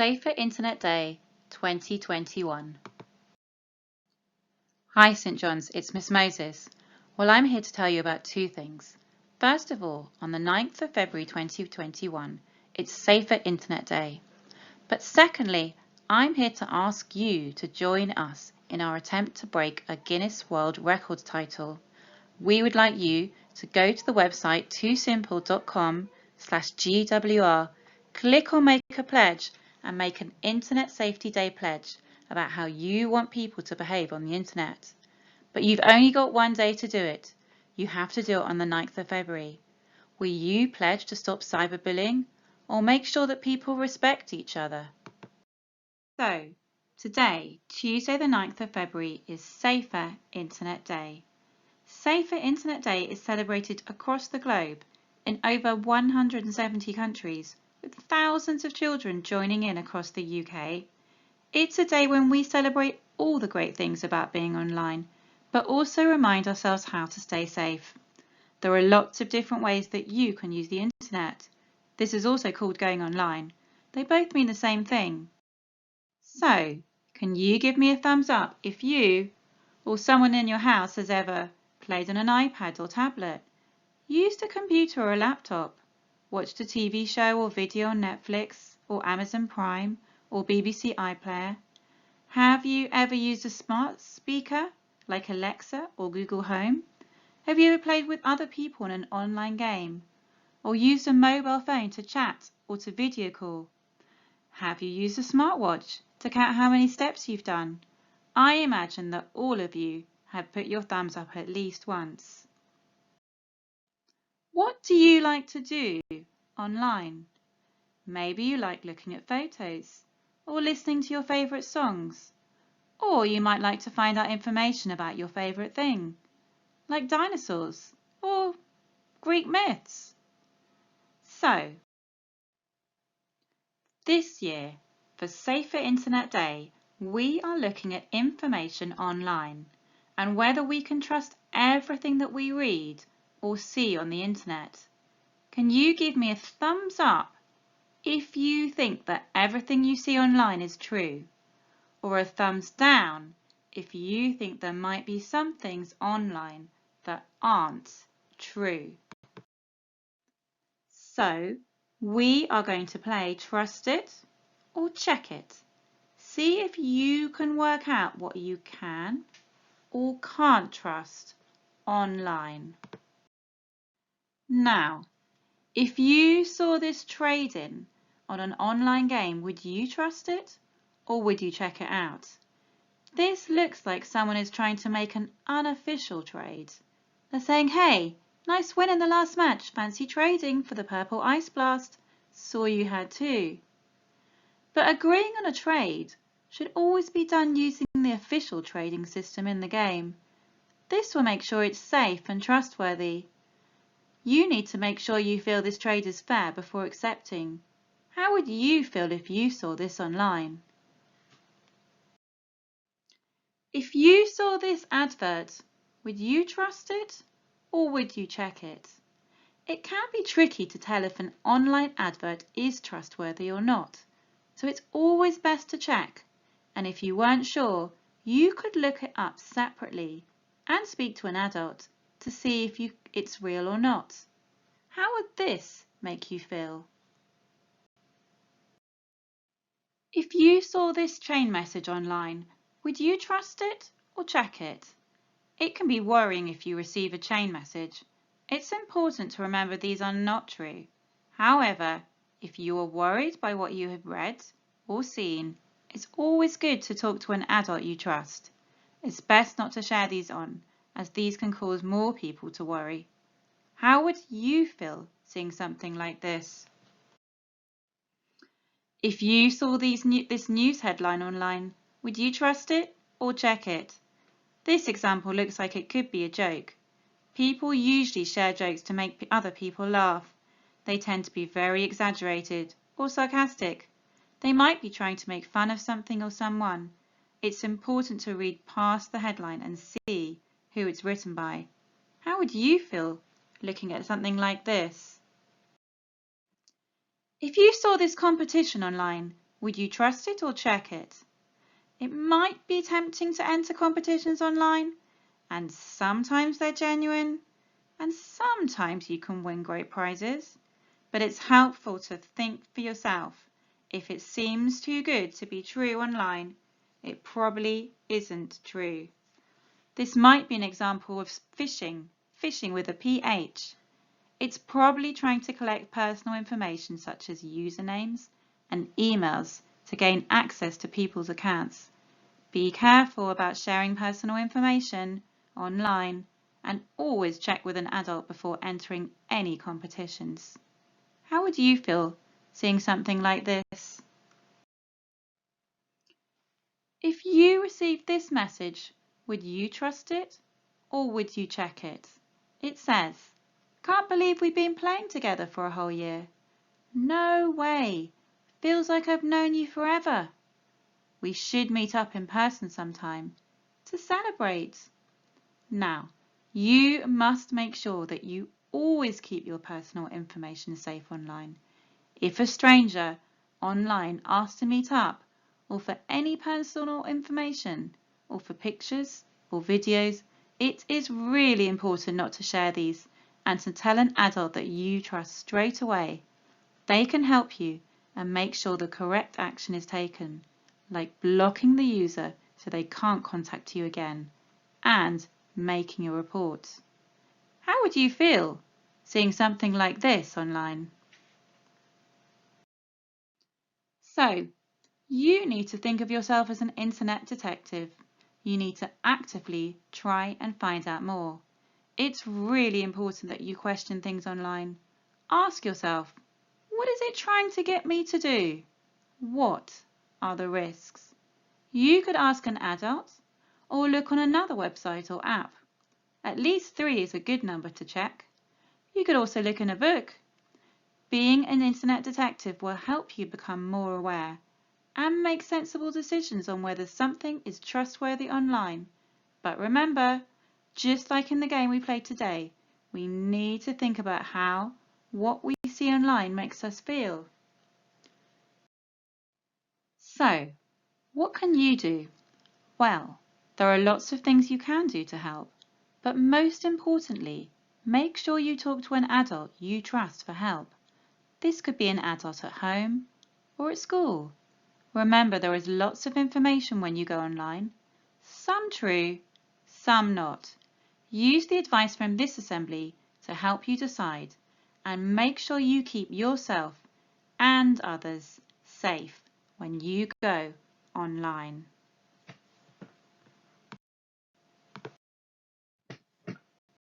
Safer Internet Day 2021. Hi St John's, it's Miss Moses. Well, I'm here to tell you about two things. First of all, on the 9th of February 2021, it's Safer Internet Day. But secondly, I'm here to ask you to join us in our attempt to break a Guinness World Records title. We would like you to go to the website toosimple.com/GWR, click on Make a Pledge and make an Internet Safety Day pledge about how you want people to behave on the internet. But you've only got one day to do it. You have to do it on the 9th of February. Will you pledge to stop cyberbullying or make sure that people respect each other? So, today, Tuesday the 9th of February, is Safer Internet Day. Safer Internet Day is celebrated across the globe in over 170 countries, with thousands of children joining in across the UK. It's a day when we celebrate all the great things about being online, but also remind ourselves how to stay safe. There are lots of different ways that you can use the internet. This is also called going online. They both mean the same thing. So, can you give me a thumbs up if you or someone in your house has ever played on an iPad or tablet, used a computer or a laptop, watched a TV show or video on Netflix or Amazon Prime or BBC iPlayer? Have you ever used a smart speaker like Alexa or Google Home? Have you ever played with other people in an online game? Or used a mobile phone to chat or to video call? Have you used a smartwatch to count how many steps you've done? I imagine that all of you have put your thumbs up at least once. What do you like to do online? Maybe you like looking at photos or listening to your favourite songs. Or you might like to find out information about your favourite thing, like dinosaurs or Greek myths. So, this year, for Safer Internet Day, we are looking at information online and whether we can trust everything that we read or see on the internet. Can you give me a thumbs up if you think that everything you see online is true, or a thumbs down if you think there might be some things online that aren't true? So, we are going to play Trust It or Check It. See if you can work out what you can or can't trust online. Now, if you saw this trade-in on an online game, would you trust it or would you check it out? This looks like someone is trying to make an unofficial trade. They're saying, hey, nice win in the last match, fancy trading for the purple ice blast, saw you had two. But agreeing on a trade should always be done using the official trading system in the game. This will make sure it's safe and trustworthy. You need to make sure you feel this trade is fair before accepting. How would you feel if you saw this online? If you saw this advert, would you trust it or would you check it? It can be tricky to tell if an online advert is trustworthy or not, so it's always best to check. And if you weren't sure, you could look it up separately and speak to an adult to see if it's real or not. How would this make you feel? If you saw this chain message online, would you trust it or check it? It can be worrying if you receive a chain message. It's important to remember these are not true. However, if you are worried by what you have read or seen, it's always good to talk to an adult you trust. It's best not to share these on, as these can cause more people to worry. How would you feel seeing something like this? If you saw this news headline online, would you trust it or check it? This example looks like it could be a joke. People usually share jokes to make other people laugh. They tend to be very exaggerated or sarcastic. They might be trying to make fun of something or someone. It's important to read past the headline and see who it's written by. How would you feel looking at something like this? If you saw this competition online, Would you trust it or check it? It might be tempting to enter competitions online, and sometimes they're genuine, and sometimes you can win great prizes. But it's helpful to think for yourself. If it seems too good to be true online, it probably isn't true. This might be an example of phishing with a PH. It's probably trying to collect personal information such as usernames and emails to gain access to people's accounts. Be careful about sharing personal information online and always check with an adult before entering any competitions. How would you feel seeing something like this? If you received this message, would you trust it or would you check it? It says, "Can't believe we've been playing together for a whole year. No way. Feels like I've known you forever. We should meet up in person sometime to celebrate." Now, you must make sure that you always keep your personal information safe online. If a stranger online asks to meet up, or for any personal information, or for pictures or videos, it is really important not to share these and to tell an adult that you trust straight away. They can help you and make sure the correct action is taken, like blocking the user so they can't contact you again, and making a report. How would you feel seeing something like this online? So, you need to think of yourself as an internet detective. You need to actively try and find out more. It's really important that you question things online. Ask yourself, what is it trying to get me to do? What are the risks? You could ask an adult or look on another website or app. At least 3 is a good number to check. You could also look in a book. Being an internet detective will help you become more aware and make sensible decisions on whether something is trustworthy online. But remember, just like in the game we played today, we need to think about how what we see online makes us feel. So, what can you do? Well, there are lots of things you can do to help, but most importantly, make sure you talk to an adult you trust for help. This could be an adult at home or at school. Remember, there is lots of information when you go online. Some true, some not. Use the advice from this assembly to help you decide, and make sure you keep yourself and others safe when you go online.